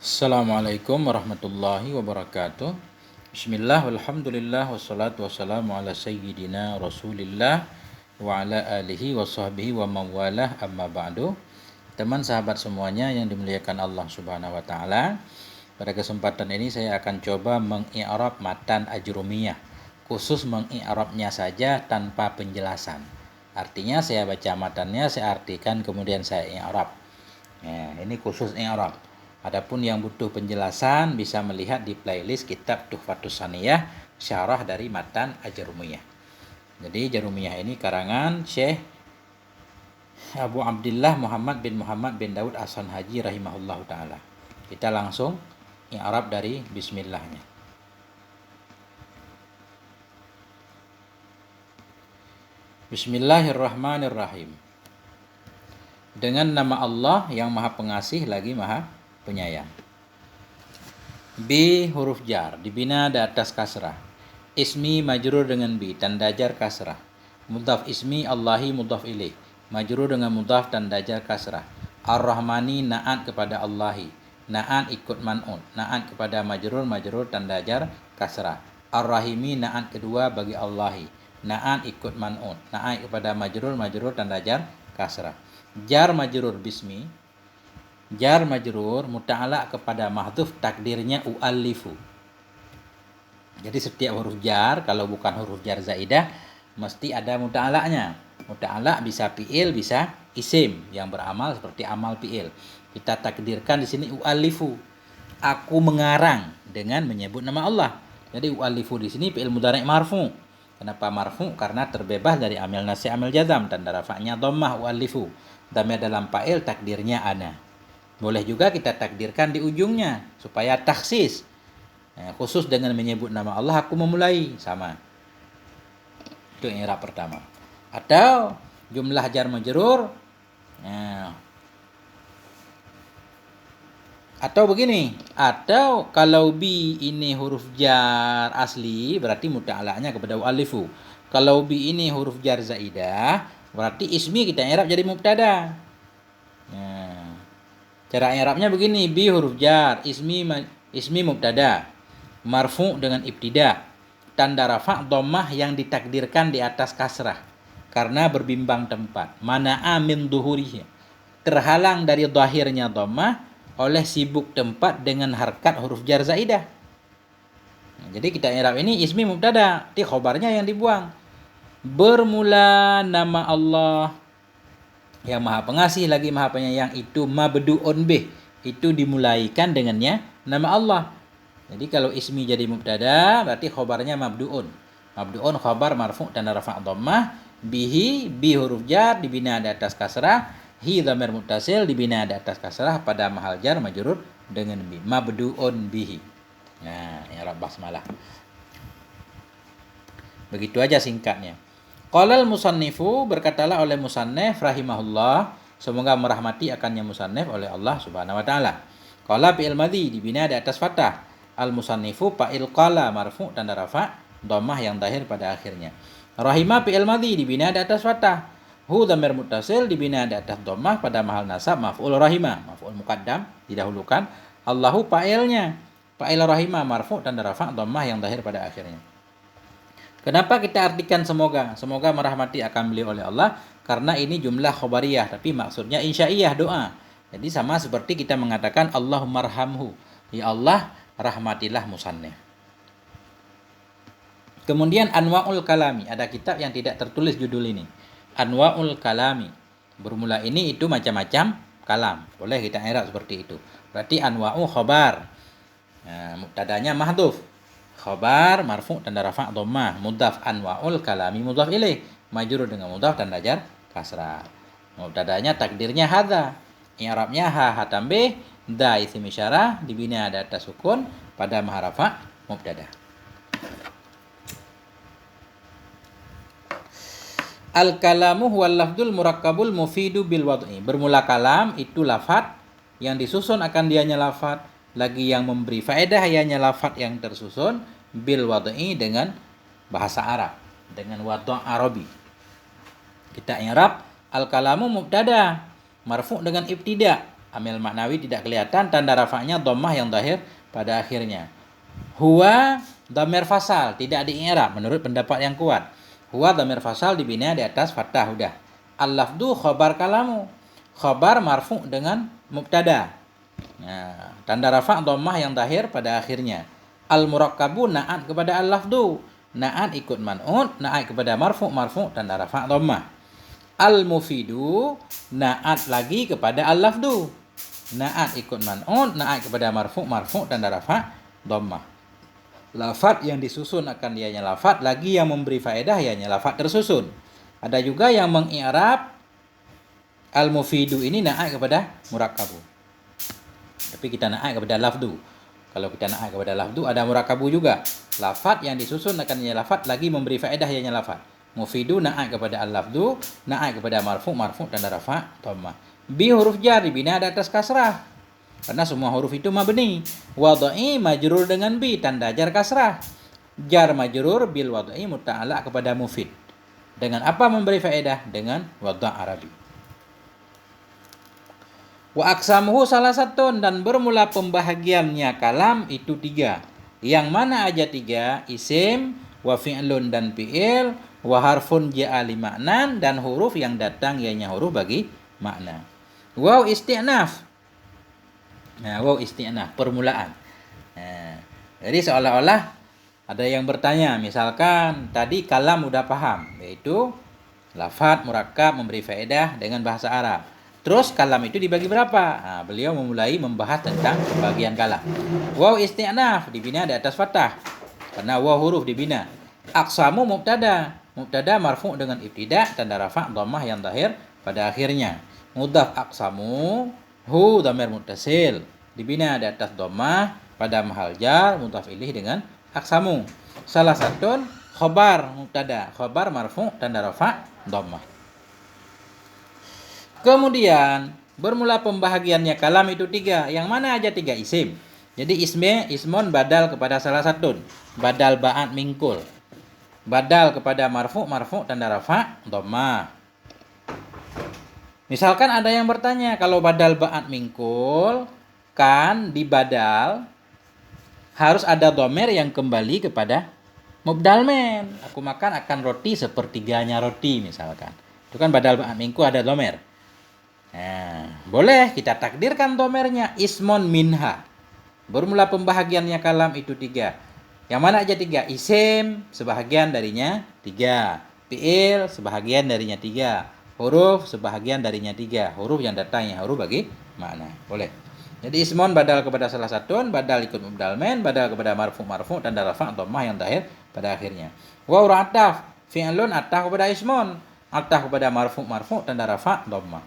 Assalamualaikum warahmatullahi wabarakatuh. Bismillah, walhamdulillah, wassalatu wassalamu ala sayyidina rasulillah wa ala alihi wa sahbihi wa mawalah, amma ba'du. Teman sahabat semuanya yang dimuliakan Allah subhanahu wa ta'ala, pada kesempatan ini saya akan coba mengi'rab matan ajrumiyah, khusus mengi'rabnya saja tanpa penjelasan. Artinya saya baca matannya, saya artikan, kemudian saya i'rab. Nah, ini khusus i'rab. Adapun yang butuh penjelasan bisa melihat di playlist kitab Tuhfatus Saniyah, syarah dari matan Ajrumiyah. Jadi Jarumiyah ini karangan Syekh Abu Abdullah Muhammad bin Daud As-Sanhaji rahimahullahu taala. Kita langsung i'rab dari bismillahnya. Bismillahirrahmanirrahim. Dengan nama Allah yang Maha Pengasih lagi Maha Penyayang. Bi huruf jar dibina di atas kasrah. Ismi majrur dengan bi, tanda jar kasrah. Mudhaf ismi Allahi mudhaf ilaih, majrur dengan mudhaf tanda jar kasrah. Ar-Rahmani na'at kepada Allahi, na'at ikut man'un, na'at kepada majrur tanda jar kasrah. Ar-Rahimi na'at kedua bagi Allahi, na'at ikut man'un, na'at kepada majrur tanda jar kasrah. Jar majrur bismi, jar majrur muta'alaq kepada mahdhuf, takdirnya u'allifu. Jadi setiap huruf jar, kalau bukan huruf jar zaidah, mesti ada muta'alaqnya. Muta'alaq bisa fi'il, bisa isim yang beramal seperti amal fi'il. Kita takdirkan di sini u'allifu, aku mengarang dengan menyebut nama Allah. Jadi u'allifu di sini fi'il mudhari' marfu. Kenapa marfu? Karena terbebas dari amil nasib amil jazam, tanda rafa'nya dhammah u'allifu. Dhamma dalam fa'il, takdirnya ana. Boleh juga kita takdirkan di ujungnya supaya taksis. Khusus dengan menyebut nama Allah aku memulai, sama. Itu i'rab pertama. Atau jumlah jar majrur. Atau begini, atau kalau bi ini huruf jar asli berarti muta'alaqnya kepada mu'allifu. Kalau bi ini huruf jar zaidah berarti ismi kita i'rab jadi mubtada. Cara i'rabnya begini, bi huruf jar, ismi mubtada, marfu dengan ibtida, tanda rafa' dhammah yang ditakdirkan di atas kasrah karena berbimbang tempat. Mana'a min duhurihi, terhalang dari zahirnya dhammah oleh sibuk tempat dengan harkat huruf jar zaidah. Jadi kita i'rab ini ismi mubtada, di khobarnya yang dibuang. Bermula nama Allah yang Maha Pengasih lagi Maha Penyayang itu mabdu'un bih, itu dimulaikan dengannya nama Allah. Jadi kalau ismi jadi mubtada berarti khobarnya mabdu'un. Mabdu'un khobar marfu' tanda rafa' dhammah, bihi bi huruf jar dibina di atas kasrah, hi dhamir muttasil dibina di atas kasrah pada mahal jar majrur dengan bi, mabdu'un bihi. Nah, i'rab basmalah. Begitu aja singkatnya. Qalal musannifu, berkatalah oleh musannif rahimahullah, semoga merahmati akannya musannif oleh Allah subhanahu wa ta'ala. Qala fi'il madhi dibina di atas fathah. Al musannifu fa'il qala marfu' tanda rafa' dhammah yang zahir pada akhirnya. Rahimah fi'il madhi dibina di atas fathah. Hu dhamir muttasil dibina di atas dhammah pada mahal nasab maf'ul rahimah, maf'ul muqaddam didahulukan. Allahu fa'ilnya, fa'il rahimah marfu' tanda rafa' dhammah yang zahir pada akhirnya. Kenapa kita artikan semoga? Semoga merahmati akan beliau oleh Allah, karena ini jumlah khobariyah, tapi maksudnya insya'iyah, doa. Jadi sama seperti kita mengatakan Allahumma arhamhu, ya Allah rahmatilah musannif. Kemudian anwa'ul kalami, ada kitab yang tidak tertulis judul ini. Anwa'ul kalami, bermula ini itu macam-macam kalam. Boleh kita i'rab seperti itu. Berarti anwa'u khobar, mubtadanya mahdhuf, khobar marfu' tanda rafa' dhammah, mudhaf anwa'ul kalami mudhaf ilaih, majrur dengan mudhaf tanda jar kasrah. Mubtadanya takdirnya hadza, i'rabnya ha tambah da isim isyarah dibina di atas sukun pada mahal rafa' mubtada. Al kalamu huwal lafdzul murakkabul mufidu bil wad'i. Bermula kalam itu lafaz yang disusun akan dianya lafaz, lagi yang memberi faedah ianya lafaz yang tersusun bil wad'i dengan bahasa Arab, dengan wadh' Arabi. Kita i'rab al kalamu mubtada marfu' dengan ibtida, Amil maknawi tidak kelihatan, tanda rafa'nya dhammah yang zahir pada akhirnya. Huwa dhamir fasal, tidak di-i'rab menurut pendapat yang kuat. Huwa dhamir fasal dibina di atas fathah udah. Al-lafdu khabar kalamu. Khabar marfu' dengan mubtada. Nah, tanda rafa' dhammah yang zahir pada akhirnya. Al-murakkabu na'at kepada al-lafdu. Na'at ikut man'ut, na'at kepada marfu' tanda rafa' dhammah. Al-mufidu na'at lagi kepada al-lafdu. Na'at ikut man'ut, na'at kepada marfu' tanda rafa' dhammah. Lafat yang disusun akan dianya lafat, lagi yang memberi faedah ianya lafat tersusun. Ada juga yang mengi'rab al-mufidu ini na'at kepada murakkabu. Tapi kita na'at kepada lafdu. Kalau kita na'at kepada lafdu ada murakkabu juga. Lafat yang disusun akan dianya lafat, lagi memberi faedah ianya lafat. Mufidu na'at kepada al-lafdu, na'at kepada marfu' tanda rafa' dhammah. Bi huruf jar dibina di atas kasrah. Karena semua huruf itu mabni. Wadai majrur dengan bi, tanda jar kasrah. Jar majrur bil wadai muta'ala kepada mufid. Dengan apa memberi faedah? Dengan wada' Arabi. Wa aksamuhu salah satun, dan bermula pembahagiannya kalam itu 3. Yang mana aja 3? Isim, wa fi'lun dan fi'il, wa harfun ja'a li ma'nan, dan huruf yang datang ianya huruf bagi makna. Waw isti'naf. Nah, waw isti'naf, permulaan. Nah, jadi seolah-olah ada yang bertanya, misalkan tadi kalam udah paham, yaitu lafadz murakkab memberi faedah dengan bahasa Arab. Terus kalam itu dibagi berapa? Nah, beliau memulai membahas tentang pembagian kalam. Waw isti'naf dibina di atas fathah, karena waw huruf dibina. Aqsamu mubtada. Mubtada marfu' dengan ibtida, tanda rafa' dhammah yang zahir pada akhirnya. Mudhaf aqsamu, hu dhamir muttasil, dibina di atas dhammah pada mahal jar mudhaf ilaih dengan aqsamu. Salah satu khabar mubtada, khabar marfu' tanda rafa' dhammah. Kemudian bermula pembahagiannya kalam itu 3. Yang mana aja 3? Isim. Jadi ismun badal kepada salah satu. Badal ba'at mingkul. Badal kepada marfu' tanda rafa' dhammah. Misalkan ada yang bertanya, kalau badal ba'at mingkul kan di badal harus ada dhamir yang kembali kepada mubdal men. Aku makan akan roti sepertiganya roti misalkan. Itu kan badal ba'at mingkul ada dhamir. Nah, boleh kita takdirkan dhamirnya ismun minha. Bermula pembahagiannya kalam itu 3. Yang mana aja 3? Isim sebahagian darinya 3. Fi'il sebahagian darinya 3. Huruf sebahagian darinya 3. Huruf yang datangnya huruf bagi makna. Boleh. Jadi ismun badal kepada salah satu, badal ikut mubdal men, badal kepada marfu' tanda rafa' dhammah yang zahir pada akhirnya. Wa ataf fi'lun ataf kepada ismun, ataf kepada marfu' tanda rafa' dhammah.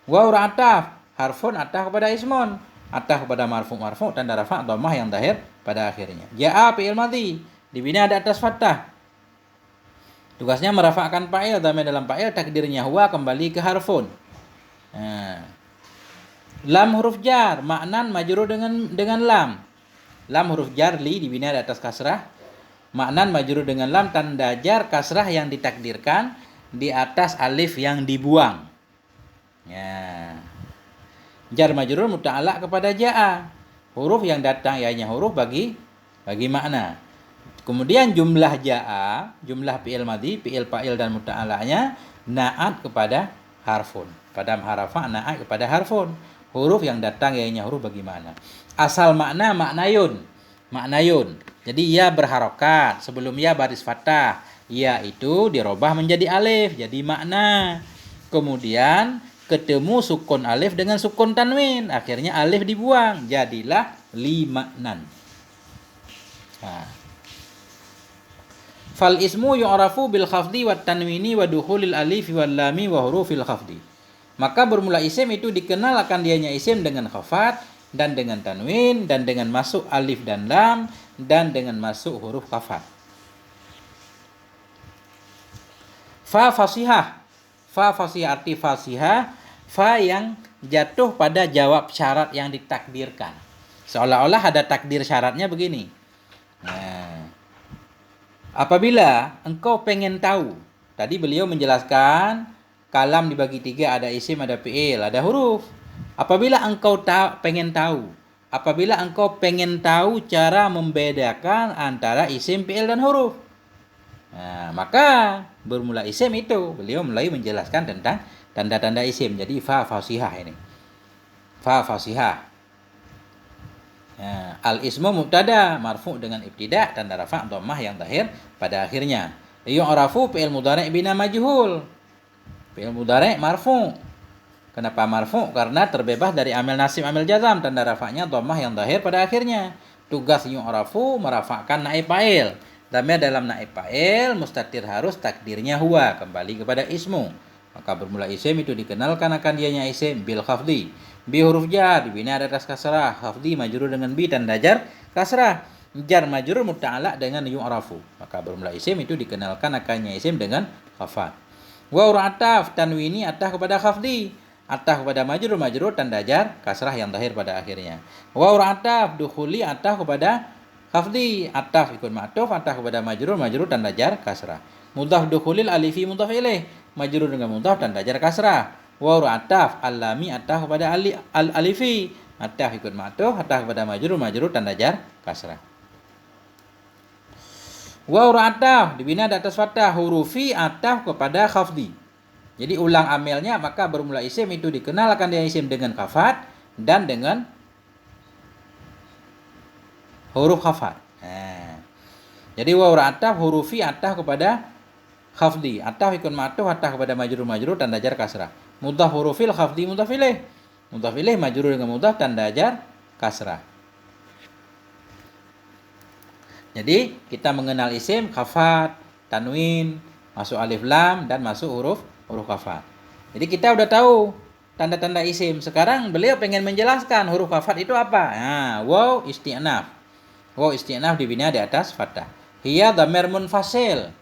Wa ataf harfun ataf kepada ismun, ataf kepada marfu' tanda rafa' dhammah yang zahir pada akhirnya. Ja'a fi'il madhi dibina di atas fathah. Tugasnya merafa'kan fa'il, dhamir dalam fa'il takdirnya huwa kembali ke harfun. Nah, lam huruf jar maknan majrur dengan lam. Lam huruf jar li dibina di atas kasrah. Maknan majrur dengan lam, tanda jar kasrah yang ditakdirkan di atas alif yang dibuang. Ya. Jar majrur muta'alaq kepada ja'a. Huruf yang datang ianya huruf bagi makna. Kemudian jumlah ja'a, jumlah fi'il madhi, fi'il fa'il dan muta'alaqnya na'at kepada harfun. Pada harafa na'at kepada harfun. Huruf yang datang ianya huruf bagi makna. Asal makna maknayun. Maknayun. Jadi ya berharokat, sebelum ya baris fathah. Ya itu dirubah menjadi alif, jadi makna. Kemudian ketemu sukun alif dengan sukun tanwin, akhirnya alif dibuang, jadilah li maknan. Nah. Fal ismu yu'rafu bil khafdi wat tanwini wa dukhulil alifi wal lami wa hurufil khafdi. Maka bermula isim itu dikenal akan dianya isim dengan khafat dan dengan tanwin dan dengan masuk alif dan lam dan dengan masuk huruf khafat. Fa fasihah. Fa fasihah arti fasihah, fa yang jatuh pada jawab syarat yang ditakdirkan. Seolah-olah ada takdir syaratnya begini. Nah, apabila engkau pengen tahu, tadi beliau menjelaskan kalam dibagi 3, ada isim, ada fi'il, ada huruf. Apabila engkau pengen tahu cara membedakan antara isim, fi'il dan huruf. Nah, maka bermula isim itu beliau mulai menjelaskan tentang tanda-tanda isim. Jadi fa fasihah ini. Fa fasihah. Nah, al ismu mubtada marfu dengan ibtida tanda rafa' dhammah yang zahir pada akhirnya. Yu'rafu fi'il mudhari' bina majhul. Fi'il mudhari' marfu. Kenapa marfu? Karena terbebas dari amil nasib, amil jazam, tanda rafa'nya dhammah yang zahir pada akhirnya. Tugas yu'rafu merafa'kan naib fa'il. Dhamir dalam naib fa'il mustatir harus takdirnya huwa, kembali kepada ismu. Maka bermula isim itu dikenalkan akan dianya isim bil khafdi. Bi huruf jar dibina atas kasrah, khafdi majrur dengan bi tanda jar kasrah. Jar majrur muta'allaq dengan yu'rafu. Maka bermula isim itu dikenalkan akannya isim dengan khafat. Wa ataf tanwini atah kepada khafdi. Atah kepada majrur tanda jar kasrah yang zahir pada akhirnya. Wa ataf dukhuli atah kepada khafdi. Ataf ikut ma'tuf atah kepada majrur tanda jar kasrah. Mudhaf dukhulil alifi mudhaf ilaih. Majrur dengan mudhaf tanda jar kasrah. Wa ataf alami atah kepada alifi. Atah ikut ma'tuf atah kepada majrur tanda jar kasrah. Wa ataf dibina di atas fathah, hurufi ataf kepada khafdi. Jadi ulang amelnya, maka bermula isim itu dikenalkan dia isim dengan khafat dan dengan huruf khafat. Nah, jadi wa ataf hurufi ataf kepada khafdi. Ataf ikut ma'tuf ataf kepada majrur tanda jar kasrah. Mudhaf hurufil khafdi mudhaf ilaih. Mudhaf ilaih majrur dengan mudhaf tanda jar kasrah. Jadi kita mengenal isim khafat, tanwin, masuk alif lam dan masuk huruf khafat. Jadi kita udah tahu tanda-tanda isim. Sekarang beliau pengen menjelaskan huruf khafat itu apa. Nah, waw isti'naf. Waw isti'naf dibina di atas fathah. Hiya dhamir munfasil.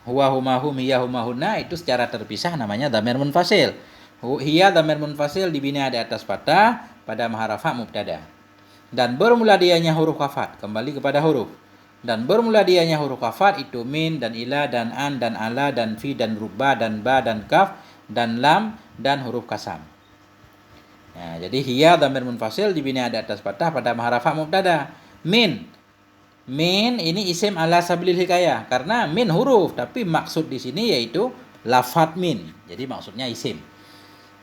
Huwa huma hum hiya huma hunna itu secara terpisah namanya dhamir munfasil. Hiya dhamir munfasil dibina di atas fathah pada maharafa mubtada. Dan bermula dianya huruf khafat, kembali kepada huruf. Dan bermula dianya huruf khafat itu min dan ila dan an dan ala dan fi dan rubba dan ba dan kaf dan lam dan huruf kasam. Nah, jadi hiya dhamir munfasil dibina di atas fathah pada maharafa mubtada. Min ini isim ala sabilil hikayah karena min huruf, tapi maksud di sini yaitu lafadz min. Jadi maksudnya isim.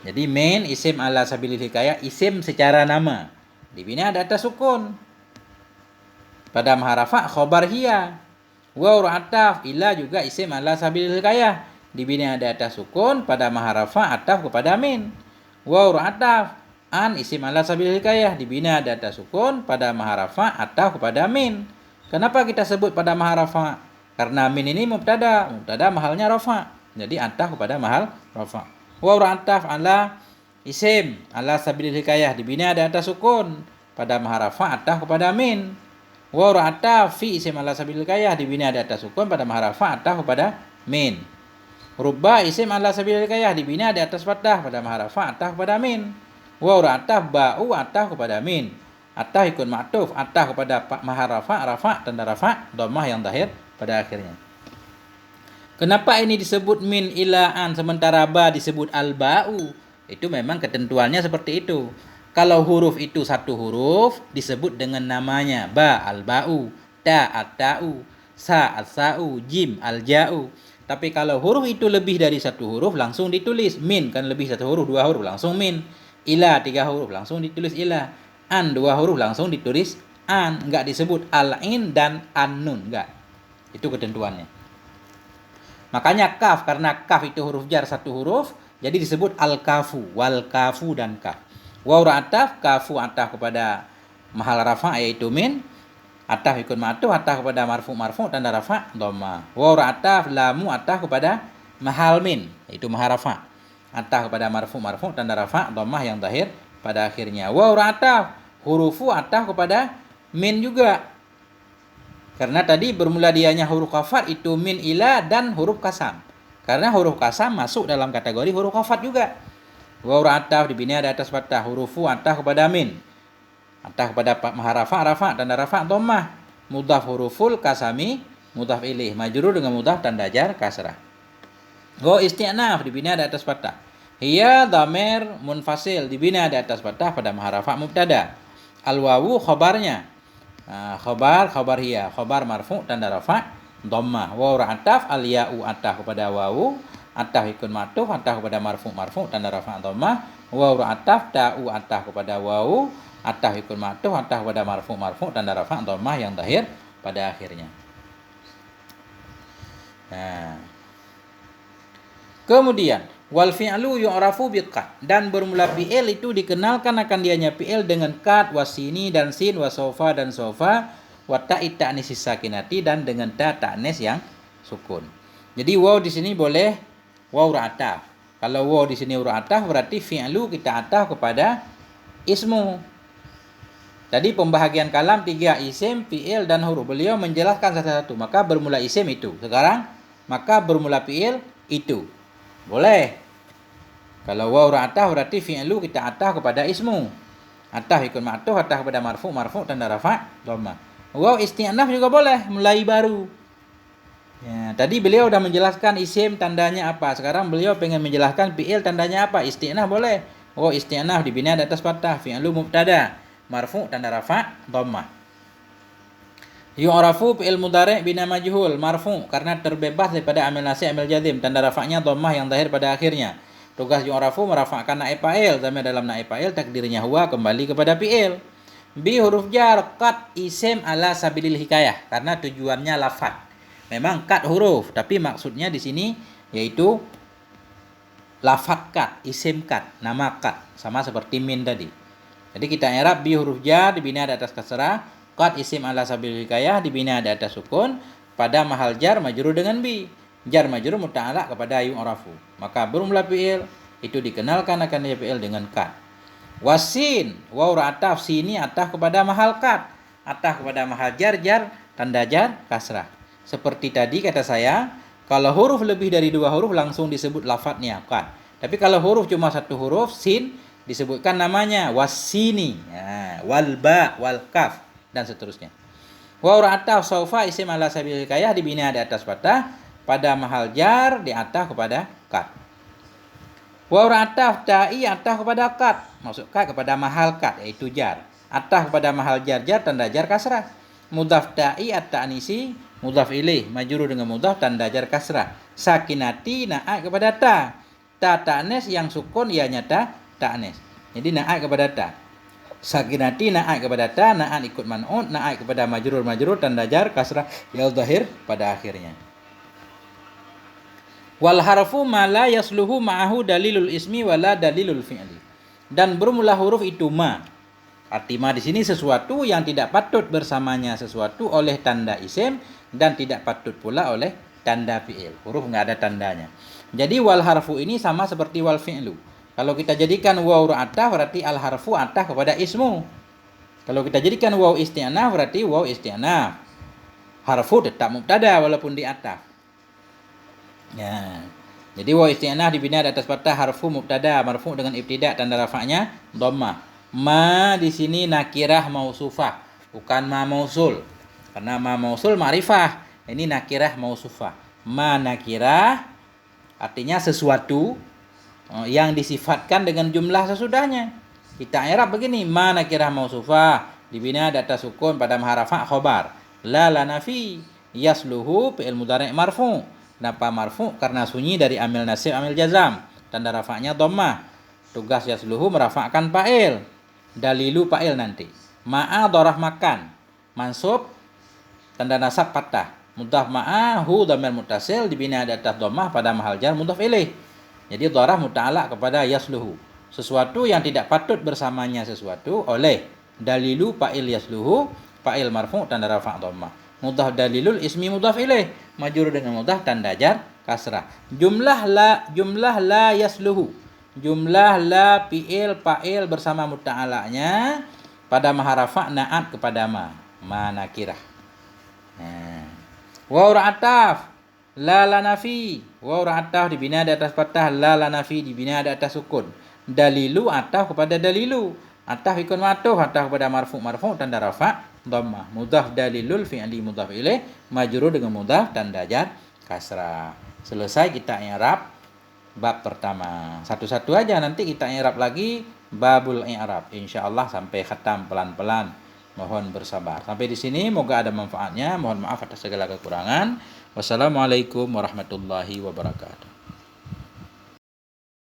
Jadi min isim ala sabilil hikayah, isim secara nama. Dibina di atas sukun. Pada maharafa khobar hiya. Wa ataf ila juga isim ala sabilil hikayah. Dibina di atas sukun pada maharafa ataf kepada min. Wa ataf an isim ala sabilil hikayah. Dibina di atas sukun pada maharafa ataf kepada min. Kenapa kita sebut pada maharafa? Karena min ini mubtada mahalnya rafa. Jadi ataf kepada mahal rafa. Wa ataf ala isim ala sabilil hikayah dibina di atas sukun pada maharafa ataf kepada min. Wa ataf fi isim ala sabilil hikayah dibina di atas sukun pada maharafa ataf kepada min. Rubba isim ala sabilil hikayah dibina di atas fathah pada maharafa ataf kepada min. Wa ataf ba'u ataf kepada min. Atah ikut ma'tuf, atah kepada maharafa, rafa, tanda rafa, dhammah yang zahir pada akhirnya. Kenapa ini disebut min ilaan sementara ba disebut al-ba'u? Itu memang ketentuannya seperti itu. Kalau huruf itu satu huruf disebut dengan namanya ba al-ba'u, ta at-ta'u, sa as-sa'u, jim al-ja'u. Tapi kalau huruf itu lebih dari satu huruf langsung ditulis min, kan lebih satu huruf, dua huruf langsung min. Ila tiga huruf langsung ditulis ila. An dua huruf langsung ditulis an, enggak disebut al-in dan an-nun, enggak. Itu ketentuannya. Makanya kaf, karena kaf itu huruf jar satu huruf, jadi disebut al-kafu, wal kafu dan kaf. Waw ataf, kafu ataf kepada mahal rafa yaitu min, ataf ikut ma'tuf ataf kepada marfu tanda rafa dhamma. Waw ataf lamu ataf kepada mahal min, yaitu mahal rafa. Ataf kepada marfu tanda rafa dhammah yang zahir pada akhirnya. Waw ataf hurufu ataf kepada min juga. Karena tadi bermula dianya huruf khafat itu min ila dan huruf kasam. Karena huruf kasam masuk dalam kategori huruf khafat juga. Waw ataf dibina di atas fathah, hurufu ataf kepada min. Ataf kepada maharafa rafa tanda rafa dhammah. Mudhaf huruful kasami mudhaf ilaih majrur dengan mudhaf tanda jar kasrah. Waw isti'naf dibina di atas fathah. Hiya dhamir munfasil dibina di atas fathah pada mahal rafa' mubtada. Al-wawu khobarnya. Khobar hiya, khobar marfu' tanda rafa' dhammah. Wawu ataf, al-ya'u ataf kepada wawu, ataf ikut ma'tuf, ataf kepada marfu' tanda rafa' dhammah. Wawu ataf, ta'u ataf kepada wawu, ataf ikut ma'tuf, ataf kepada marfu' tanda rafa' dhammah yang zahir pada akhirnya. Nah. Kemudian wal fi'lu yu'rafu biqad, dan bermula fi'il itu dikenalkan akan dianya fi'il dengan qad, wasini dan sin, wasofa dan sofa, wa ta'i ta'nis sakinati, dan dengan ta ta'nis yang sukun. Jadi waw di sini boleh waw ra'ataf. Kalau waw di sini ra'ataf berarti fi'lu kita ataf kepada ismu. Tadi pembahagian kalam 3, isim, fi'il dan huruf. Beliau menjelaskan satu-satu, maka bermula isim itu. Sekarang maka bermula fi'il itu. Boleh. Kalau waw ra'ataf berarti fi'lu kita ataf kepada ismu. Ataf ikut ma'tuf, ataf kepada marfu' tanda rafa' dhammah. Waw isti'naf juga boleh, mulai baru. Ya, tadi beliau sudah menjelaskan isim tandanya apa. Sekarang beliau pengen menjelaskan fi'il tandanya apa. Isti'naf boleh. Waw isti'naf dibina di atas fathah, fi'lu mubtada, marfu' tanda rafa' dhammah. Yu'rafu fi'il mudhari' bina majhul marfu' karena terbebas daripada amil nasib amil jazim, tanda rafa'nya dhammah yang zahir pada akhirnya. Tugas yu'rafu merafa'kan naib fa'il, zamir dalam naib fa'il takdirnya huwa kembali kepada fi'il. Bi huruf jar qad isim ala sabilil hikayah karena tujuannya lafaz. Memang qad huruf tapi maksudnya di sini yaitu lafaz qad, isim qad, nama qad, sama seperti min tadi. Jadi kita i'rab bi huruf jar dibina di atas kasrah, qad isim ala sabilil hikayah dibina di atas sukun pada mahal jar majrur dengan bi. Jar majrur muta'allaq kepada yu'rafu. Maka bermula fi'il itu dikenalkan akan dia fi'il dengan qad. Wasin waw ra'ataf, sini ataf kepada mahal qad, ataf kepada mahal jar tanda jar kasrah. Seperti tadi kata saya, kalau huruf lebih dari 2 huruf langsung disebut lafadznya qad. Tapi kalau huruf cuma 1 huruf sin disebutkan namanya wasini, ya, wal ba wal kaf dan seterusnya. Waw ra'ataf saufa isim ala sabilil hikayah dibina di atas fathah pada mahal jar di ataf kepada qad. Waw ra'ataf ta'i ataf kepada qad, maksud qad kepada mahal qad yaitu jar. Ataf kepada mahal jar tanda jar kasrah. Mudhaf ta'i at-ta'nisi mudhaf ilaih majrur dengan mudhaf tanda jar kasrah. Sakinati na'at kepada ta. Ta ta'nis yang sukun ianya ta ta'nis. Jadi na'at kepada ta. Sakinati na'at kepada ta, na'at ikut man'ut, na'at kepada majrur tanda jar kasrah yang zahir pada akhirnya. Wal harfu ma la yasluhu ma'ahu dalilul ismi wala dalilul fi'li. Dan bermula huruf itu ma. Arti ma di sini sesuatu yang tidak patut bersamanya sesuatu oleh tanda isim dan tidak patut pula oleh tanda fi'il. Huruf enggak ada tandanya. Jadi wal harfu ini sama seperti wal fi'lu. Kalau kita jadikan waw ataf berarti al harfu ataf kepada ismu. Kalau kita jadikan waw isti'naf berarti waw isti'naf. Harfu tetap mubtada walaupun di ataf. Ya. Jadi waw isti'naf dibina di atas fathah harfu mubtada marfu dengan ibtida tanda rafa'nya dhammah. Ma di sini nakirah mausufah, bukan ma mausul. Karena ma mausul ma'rifah, ini nakirah mausufah. Ma nakirah artinya sesuatu yang disifatkan dengan jumlah sesudahnya. Kita i'rab begini, ma nakirah mausufah dibina di atas sukun pada maharafa khobar. La nafi yasluhu fi'il mudhari' marfu. Kenapa marfu? Karena sunyi dari amil nasib amil jazam. Tanda rafa'nya dhammah. Tugas yasluhu merafa'kan fa'il. Dalilu fa'il nanti. Ma'a dharaf makan. Mansub tanda nasab fathah. Mudhaf ma'ahu dhamir muttasil dibina di atas dhammah pada mahal jar mudhaf ilaih. Jadi dharaf muta'allaq kepada yasluhu. Sesuatu yang tidak patut bersamanya sesuatu oleh dalilu fa'il yasluhu, fa'il marfu tanda rafa' dhammah. Mudhaf dalilul ismi mudhaf ilaih, majrur dengan mudhaf tanda jar kasrah. Jumlah la yasluhu. Jumlah la fi'il fa'il bersama muta'allaqnya pada maharafa na'at kepada ma nakirah. Waw ra'ataf la nafi. Waw ra'ataf dibina di atas fathah, la nafi dibina di atas sukun. Dalilu ataf kepada dalilu. Ataf ikut ma'tuf, ataf kepada marfu tanda rafa' dhammah. Mudhaf dalilul fi'li mudhaf ilaih, majrur dengan mudhaf tanda jar kasrah. Selesai kita i'rab bab pertama. Satu-satu aja nanti kita i'rab lagi babul i'rab. Insyaallah sampai khatam pelan-pelan. Mohon bersabar. Sampai di sini moga ada manfaatnya. Mohon maaf atas segala kekurangan. Wassalamualaikum warahmatullahi wabarakatuh.